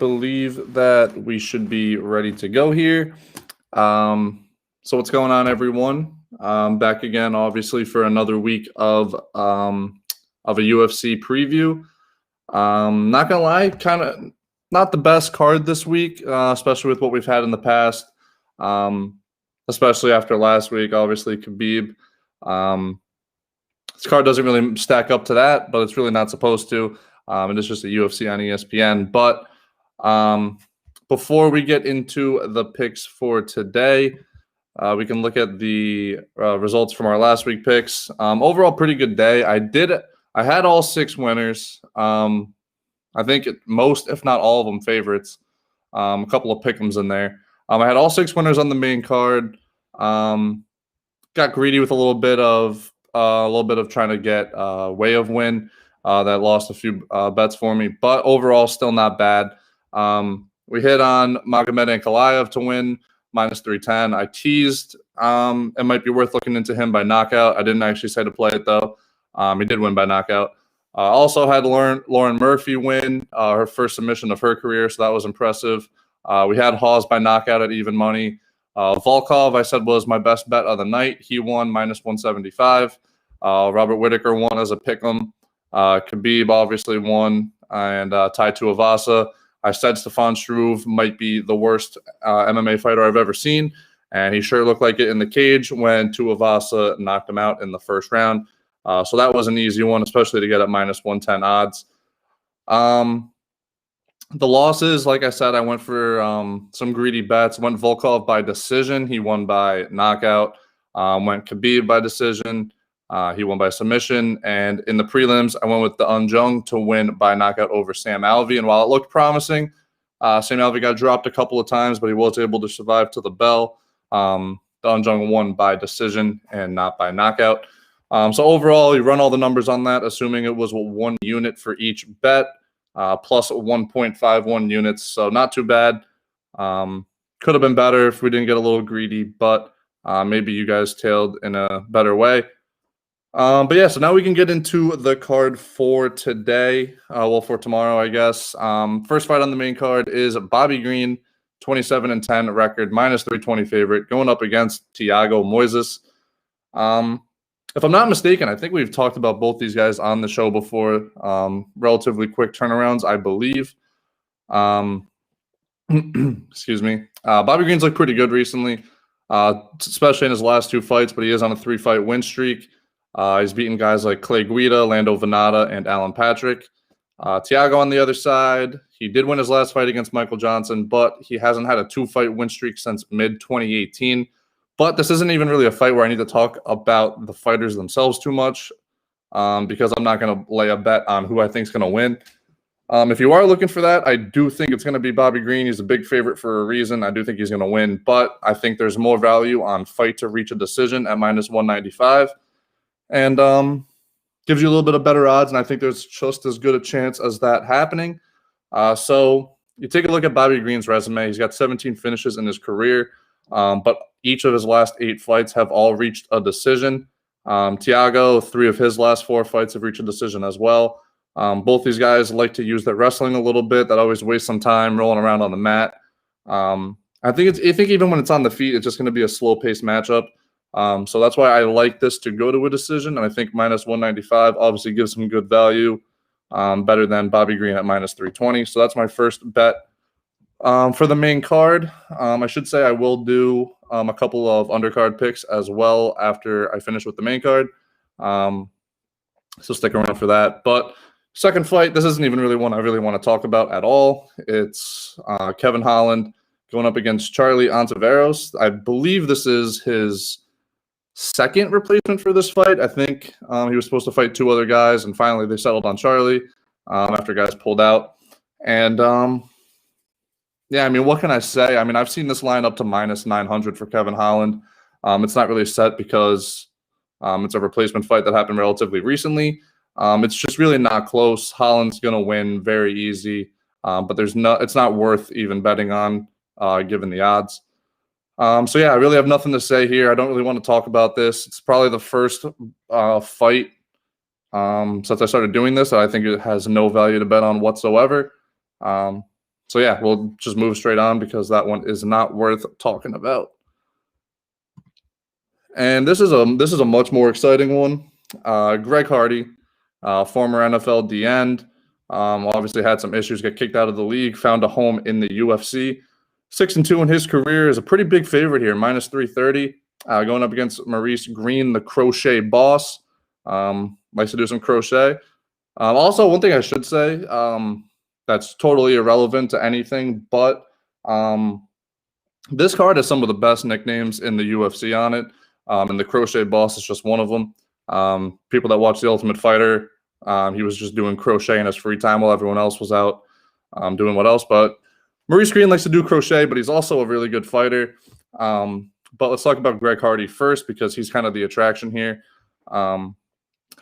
believe that we should be ready to go here. So what's going on, everyone? Back again, obviously, for another week of a UFC preview. Not gonna lie, kind of not the best card this week, especially with what we've had in the past. Especially after last week, obviously Khabib. This card doesn't really stack up to that, but it's really not supposed to. And it's just a UFC on ESPN. But before we get into the picks for today, we can look at the results from our last week picks. Overall, pretty good day. I had all 6 winners. I think most, if not all of them, favorites. A couple of pick'ems in there. I had all 6 winners on the main card. Got greedy with a little bit of trying to get way of win. That lost a few bets for me, but overall still not bad. We hit on Magomed Ankalaev to win -310. I teased it might be worth looking into him by knockout. I didn't actually say to play it though. He did win by knockout. Also had Lauren Murphy win her first submission of her career, so that was impressive. We had Hawes by knockout at even money. Volkov, I said, was my best bet of the night. He won -175. Robert Whittaker won as a pick'em. Khabib obviously won, and Tai Tuivasa. I said Stefan Struve might be the worst MMA fighter I've ever seen, and he sure looked like it in the cage when Tuivasa knocked him out in the first round. So that was an easy one, especially to get at -110 odds. The losses, like I said, I went for some greedy bets. Went Volkov by decision. He won by knockout. Went Khabib by decision. He won by submission. And in the prelims, I went with the Jung to win by knockout over Sam Alvey. And while it looked promising, Sam Alvey got dropped a couple of times, but he was able to survive to the bell. The Jung won by decision and not by knockout. So overall, you run all the numbers on that, assuming it was 1 unit for each bet. Plus 1.51 units, so not too bad. Could have been better if we didn't get a little greedy, but maybe you guys tailed in a better way. But yeah, so now we can get into the card for today. Well, for tomorrow, I guess. First fight on the main card is Bobby Green, 27-10 record, -320 favorite, going up against Thiago Moises. If I'm not mistaken, I think we've talked about both these guys on the show before. Relatively quick turnarounds, I believe. Excuse me. Bobby Green's looked pretty good recently, especially in his last 2 fights, but he is on a 3-fight win streak. He's beaten guys like Clay Guida, Lando Venata, and Alan Patrick. Thiago on the other side, he did win his last fight against Michael Johnson, but he hasn't had a 2-fight win streak since mid-2018. But this isn't even really a fight where I need to talk about the fighters themselves too much because I'm not going to lay a bet on who I think is going to win. If you are looking for that, I do think it's going to be Bobby Green. He's a big favorite for a reason. I do think he's going to win, but I think there's more value on fight to reach a decision at -195 and gives you a little bit of better odds, and I think there's just as good a chance as that happening. So you take a look at Bobby Green's resume. He's got 17 finishes in his career, but each of his last 8 fights have all reached a decision. Thiago, 3 of his last 4 fights have reached a decision as well. Both these guys like to use their wrestling a little bit. That always wastes some time rolling around on the mat. I think even when it's on the feet, it's just going to be a slow-paced matchup. So that's why I like this to go to a decision. And I think -195 obviously gives some good value, better than Bobby Green at -320. So that's my first bet. For the main card, I should say I will do a couple of undercard picks as well after I finish with the main card. So stick around for that. But second fight, this isn't even really one I really want to talk about at all. It's Kevin Holland going up against Charlie Ontiveros. I believe this is his second replacement for this fight. I think he was supposed to fight 2 other guys, and finally they settled on Charlie after guys pulled out. And yeah, I mean, what can I say? I mean, I've seen this line up to -900 for Kevin Holland. It's not really set because it's a replacement fight that happened relatively recently. It's just really not close. Holland's going to win very easy, but it's not worth even betting on given the odds. So yeah, I really have nothing to say here. I don't really want to talk about this. It's probably the first fight since I started doing this. I think it has no value to bet on whatsoever. So yeah, we'll just move straight on because that one is not worth talking about. And this is a much more exciting one. Greg Hardy, former NFL D end, obviously had some issues, got kicked out of the league, found a home in the UFC. 6-2 in his career, is a pretty big favorite here, minus 330, going up against Maurice Green, the crochet boss. Likes to do some crochet. Also, one thing I should say that's totally irrelevant to anything, but this card has some of the best nicknames in the UFC on it, and the crochet boss is just one of them. People that watch The Ultimate Fighter, he was just doing crochet in his free time while everyone else was out doing what else. But Maurice Green likes to do crochet, but he's also a really good fighter. But let's talk about Greg Hardy first because he's kind of the attraction here.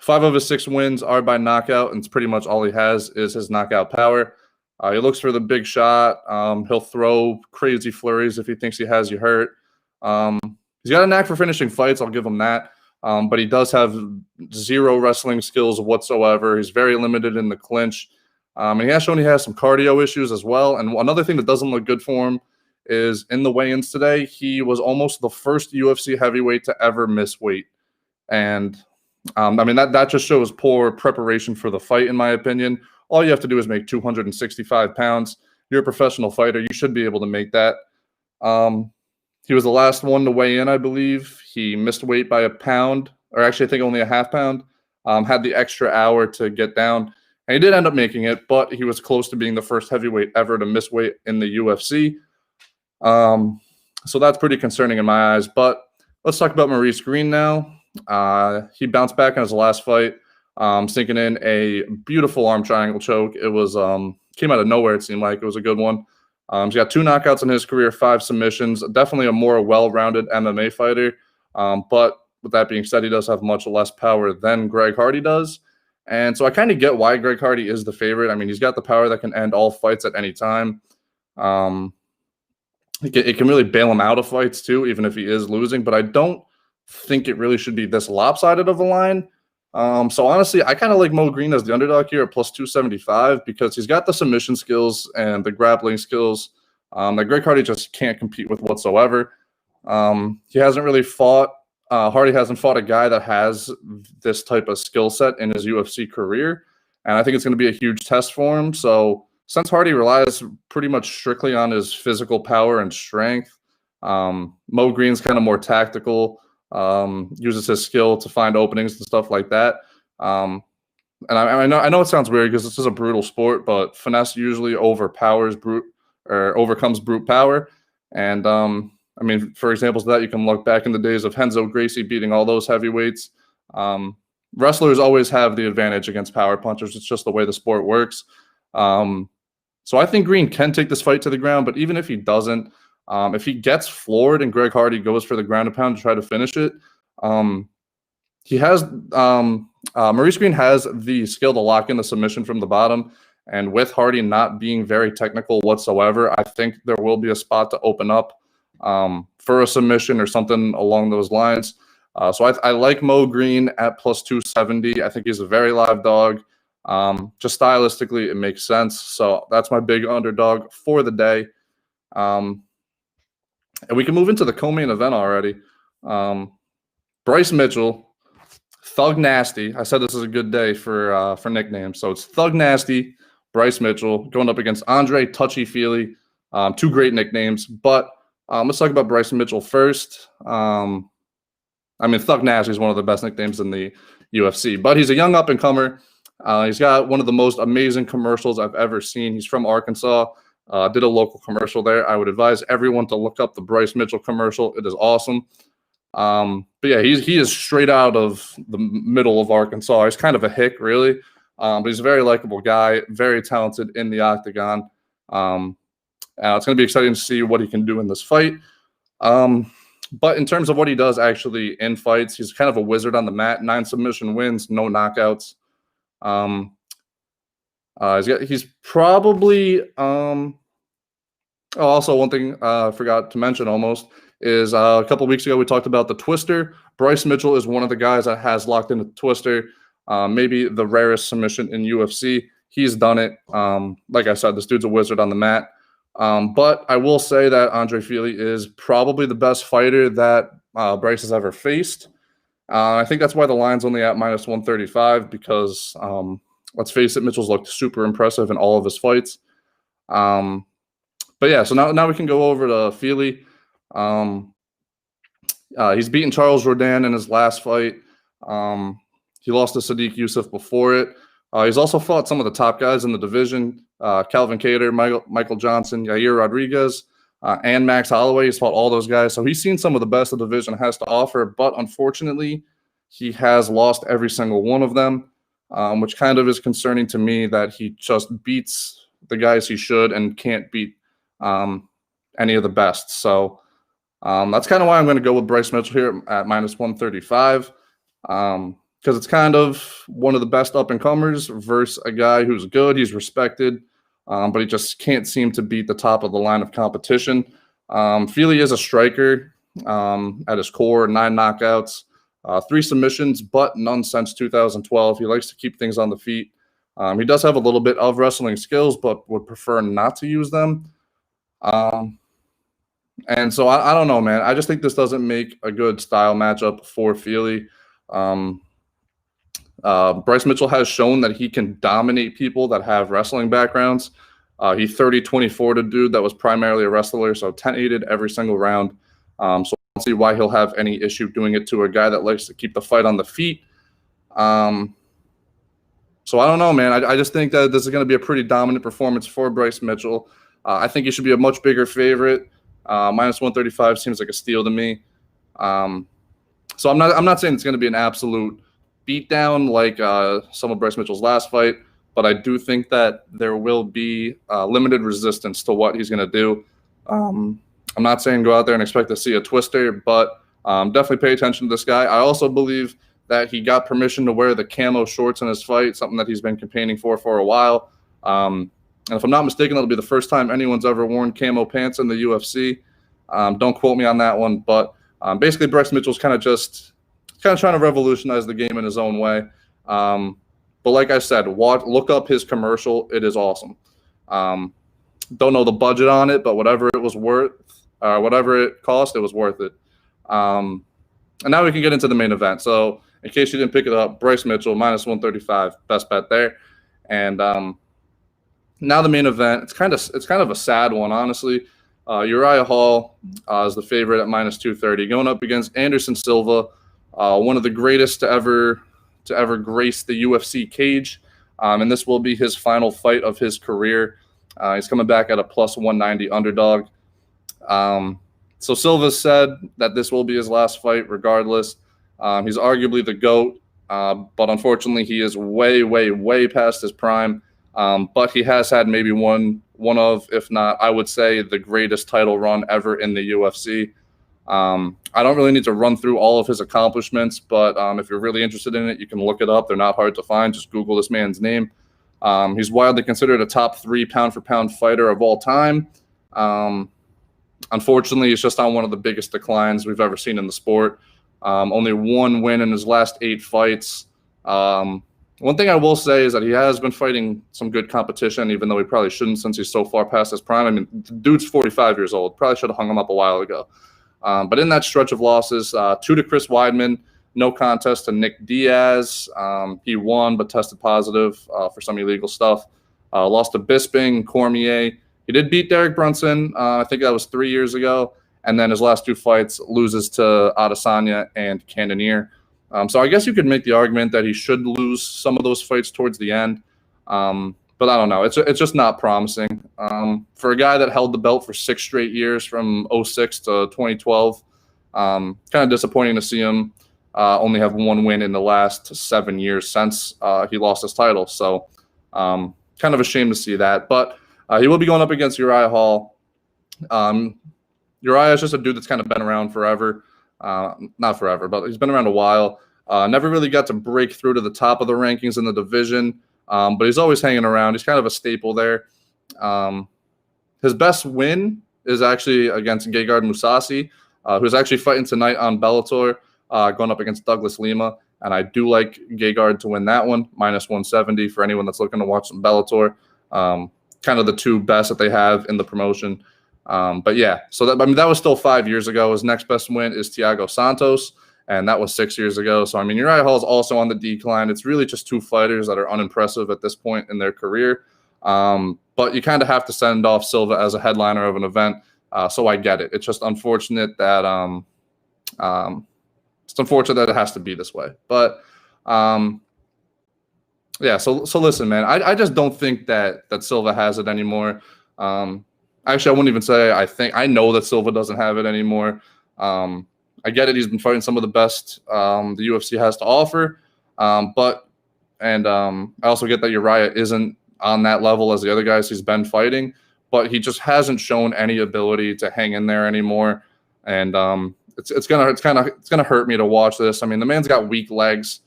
5 of his 6 wins are by knockout, and it's pretty much all he has is his knockout power. He looks for the big shot. He'll throw crazy flurries if he thinks he has you hurt. He's got a knack for finishing fights. I'll give him that. But he does have 0 wrestling skills whatsoever. He's very limited in the clinch. And he has shown he has some cardio issues as well. And another thing that doesn't look good for him is in the weigh-ins today, he was almost the first UFC heavyweight to ever miss weight. And I mean, that just shows poor preparation for the fight, in my opinion. All you have to do is make 265 pounds. You're a professional fighter. You should be able to make that. He was the last one to weigh in, I believe. He missed weight by a pound, or actually I think only a half pound. Had the extra hour to get down. And he did end up making it, but he was close to being the first heavyweight ever to miss weight in the UFC. So that's pretty concerning in my eyes. But let's talk about Maurice Green now. He bounced back in his last fight, sinking in a beautiful arm triangle choke. It was came out of nowhere, it seemed like. It was a good one. He's got 2 knockouts in his career, 5 submissions. Definitely a more well-rounded MMA fighter. But with that being said, he does have much less power than Greg Hardy does. And so I kind of get why Greg Hardy is the favorite. I mean, he's got the power that can end all fights at any time. It can really bail him out of fights too, even if he is losing. But I don't think it really should be this lopsided of a line. So honestly, I kind of like Mo Green as the underdog here at plus 275 because he's got the submission skills and the grappling skills that Greg Hardy just can't compete with whatsoever. He hasn't really fought. Hardy hasn't fought a guy that has this type of skill set in his UFC career, and I think it's going to be a huge test for him. So since Hardy relies pretty much strictly on his physical power and strength, Mo Green's kind of more tactical. Uses his skill to find openings and stuff like that. And I know it sounds weird because this is a brutal sport, but finesse usually overcomes brute power. And I mean, for examples of that, you can look back in the days of Renzo Gracie beating all those heavyweights. Wrestlers always have the advantage against power punchers. It's just the way the sport works. So I think Green can take this fight to the ground, but even if he doesn't, if he gets floored and Greg Hardy goes for the ground and pound to try to finish it, he has Maurice Green has the skill to lock in the submission from the bottom. And with Hardy not being very technical whatsoever, I think there will be a spot to open up for a submission or something along those lines. So I like Mo Green at plus 270. I think he's a very live dog. Just stylistically, it makes sense. So that's my big underdog for the day. And we can move into the co-main event already. Bryce Mitchell, Thug Nasty. I said this is a good day for nicknames. So it's Thug Nasty, Bryce Mitchell, going up against Andre Touchy Feely. 2 great nicknames. But let's talk about Bryce Mitchell first. I mean, Thug Nasty is one of the best nicknames in the UFC. But he's a young up-and-comer. He's got one of the most amazing commercials I've ever seen. He's from Arkansas. Did a local commercial there. I would advise everyone to look up the Bryce Mitchell commercial. It is awesome. But yeah, he is straight out of the middle of Arkansas. He's kind of a hick, really. But he's a very likable guy, very talented in the octagon. It's going to be exciting to see what he can do in this fight. But in terms of what he does actually in fights, he's kind of a wizard on the mat. 9 submission wins, no knockouts. He's probably also one thing I forgot to mention almost is a couple of weeks ago we talked about the twister. Bryce Mitchell is one of the guys that has locked in the twister, maybe the rarest submission in UFC. He's done it. Like I said, this dude's a wizard on the mat. But I will say that Andre Fili is probably the best fighter that Bryce has ever faced. I think that's why the line's only at -135 because, let's face it, Mitchell's looked super impressive in all of his fights. But yeah, so now we can go over to Fili. He's beaten Charles Jourdain in his last fight. He lost to Sadiq Youssef before it. He's also fought some of the top guys in the division: Calvin Kattar, Michael Johnson, Yair Rodriguez, and Max Holloway. He's fought all those guys, so he's seen some of the best the division has to offer. But unfortunately, he has lost every single one of them, which kind of is concerning to me that he just beats the guys he should and can't beat any of the best. So that's kind of why I'm going to go with Bryce Mitchell here at -135. Because it's kind of one of the best up-and-comers versus a guy who's good, he's respected, but he just can't seem to beat the top of the line of competition. Fili is a striker at his core, 9 knockouts, 3 submissions, but none since 2012. He likes to keep things on the feet. He does have a little bit of wrestling skills, but would prefer not to use them. And so I don't know, man. I just think this doesn't make a good style matchup for Fili. Bryce Mitchell has shown that he can dominate people that have wrestling backgrounds. He 30-24 a dude that was primarily a wrestler, so 10-8'd every single round. So I don't see why he'll have any issue doing it to a guy that likes to keep the fight on the feet. So I don't know, man. I just think that this is going to be a pretty dominant performance for Bryce Mitchell. I think he should be a much bigger favorite. -135 seems like a steal to me. So I'm not saying it's going to be an absolute beatdown like some of Bryce Mitchell's last fight, but I do think that there will be limited resistance to what he's going to do. I'm not saying go out there and expect to see a twister, but definitely pay attention to this guy. I also believe that he got permission to wear the camo shorts in his fight, something that he's been campaigning for a while. And if I'm not mistaken, it'll be the first time anyone's ever worn camo pants in the UFC. Don't quote me on that one, but basically Bryce Mitchell's kind of trying to revolutionize the game in his own way. But like I said, look up his commercial. It is awesome. Don't know the budget on it, but whatever it was worth, whatever it cost, it was worth it. And now we can get into the main event. So in case you didn't pick it up, Bryce Mitchell, -135, best bet there. And now the main event, it's kind of a sad one, honestly. Uriah Hall is the favorite at -230, going up against Anderson Silva, one of the greatest to ever grace the UFC cage. And this will be his final fight of his career. He's coming back at a +190 underdog. So Silva said that this will be his last fight regardless. He's arguably the GOAT, but unfortunately he is way, way, way past his prime. But he has had maybe one of, if not, I would say, the greatest title run ever in the UFC. I don't really need to run through all of his accomplishments, but if you're really interested in it, you can look it up. They're not hard to find. Just Google this man's name. He's widely considered a top 3 pound-for-pound fighter of all time. Unfortunately, he's just on one of the biggest declines we've ever seen in the sport. Only 1 win in his last 8 fights. One thing I will say is that he has been fighting some good competition, even though he probably shouldn't since he's so far past his prime. I mean, the dude's 45 years old. Probably should have hung him up a while ago. But in that stretch of losses, 2 to Chris Weidman, no contest to Nick Diaz. He won but tested positive for some illegal stuff. Lost to Bisping, Cormier. He did beat Derek Brunson. I think that was 3 years ago. And then his last 2 fights loses to Adesanya and Cannonier. So I guess you could make the argument that he should lose some of those fights towards the end. But I don't know. It's just not promising. For a guy that held the belt for 6 straight years from 2006 to 2012, kind of disappointing to see him only have 1 win in the last 7 years since he lost his title. So kind of a shame to see that. But he will be going up against Uriah Hall. Uriah is just a dude that's kind of been around forever. Not forever, but he's been around a while. Never really got to break through to the top of the rankings in the division, but he's always hanging around. He's kind of a staple there. His best win is actually against Gegard Mousasi, who's actually fighting tonight on Bellator, going up against Douglas Lima. And I do like Gegard to win that one, -170 for anyone that's looking to watch some Bellator. kind of the two best that they have in the promotion. But yeah, so that was still 5 years ago. His next best win is Thiago Santos, and that was 6 years ago. So I mean, Uriah Hall is also on the decline. It's really just two fighters that are unimpressive at this point in their career. But you kind of have to send off Silva as a headliner of an event. So I get it. It's just unfortunate that it has to be this way. But yeah, so listen, man. I just don't think that Silva has it anymore. Actually, I wouldn't even say I know that Silva doesn't have it anymore. I get it. He's been fighting some of the best the UFC has to offer. I also get that Uriah isn't on that level as the other guys he's been fighting, but he just hasn't shown any ability to hang in there anymore. And it's gonna hurt me to watch this. I mean, the man's got weak legs.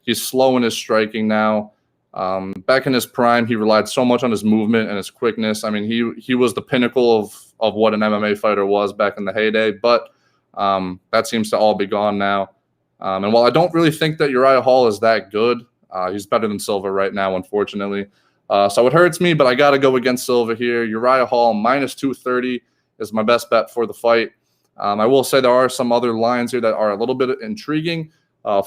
He's slow in his striking now. Back in his prime, he relied so much on his movement and his quickness. I mean, he was the pinnacle of what an MMA fighter was back in the heyday, but that seems to all be gone now. And while I don't really think that Uriah Hall is that good, he's better than Silva right now, unfortunately. So it hurts me, but I got to go against Silva here. Uriah Hall minus 230 is my best bet for the fight. I will say there are some other lines here that are a little bit intriguing.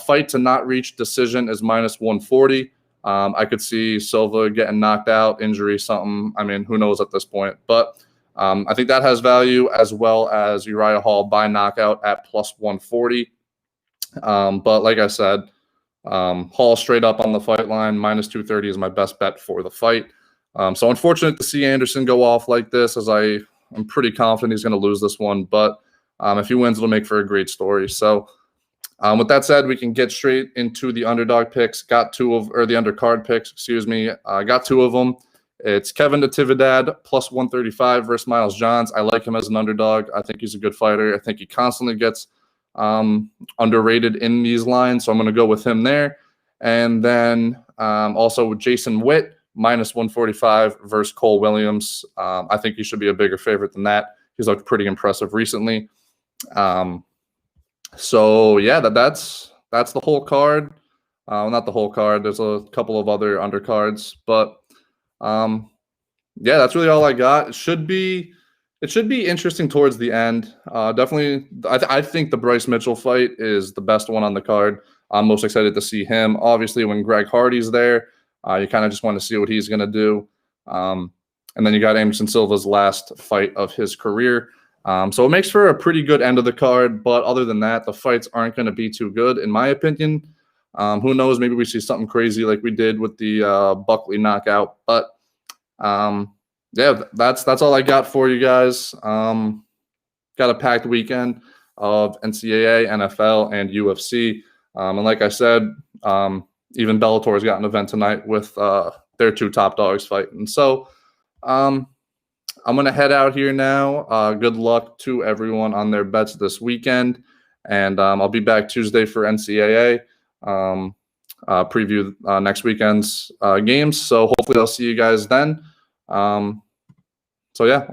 Fight to not reach decision is minus 140. I could see Silva getting knocked out, injury, something. I mean, who knows at this point. But I think that has value, as well as Uriah Hall by knockout at plus 140. But like I said, Hall straight up on the fight line, minus 230 is my best bet for the fight. So unfortunate to see Anderson go off like this, as I'm pretty confident he's going to lose this one. But if he wins, it'll make for a great story. So with that said, we can get straight into the underdog picks. The undercard picks, excuse me. I got two of them. It's Kevin Natividad plus 135 versus Miles Johns. I like him as an underdog. I think he's a good fighter. I think he constantly gets underrated in these lines, so I'm going to go with him there. And then also Jason Witt minus 145 versus Cole Williams. I think he should be a bigger favorite than that. He's looked pretty impressive recently. So yeah, that's the whole card. Not the whole card. There's a couple of other undercards, but yeah, that's really all I got. It should be interesting towards the end. Definitely, I think the Bryce Mitchell fight is the best one on the card. I'm most excited to see him. Obviously, when Greg Hardy's there, you kind of just want to see what he's going to do. And then you got Anderson Silva's last fight of his career. So it makes for a pretty good end of the card. But other than that, the fights aren't going to be too good, in my opinion. Who knows? Maybe we see something crazy like we did with the Buckley knockout. But yeah, that's all I got for you guys. Got a packed weekend of NCAA, NFL, and UFC. And like I said, even Bellator's got an event tonight with their two top dogs fighting. So I'm going to head out here now. Good luck to everyone on their bets this weekend. And I'll be back Tuesday for NCAA. Preview next weekend's games. So hopefully I'll see you guys then. So yeah,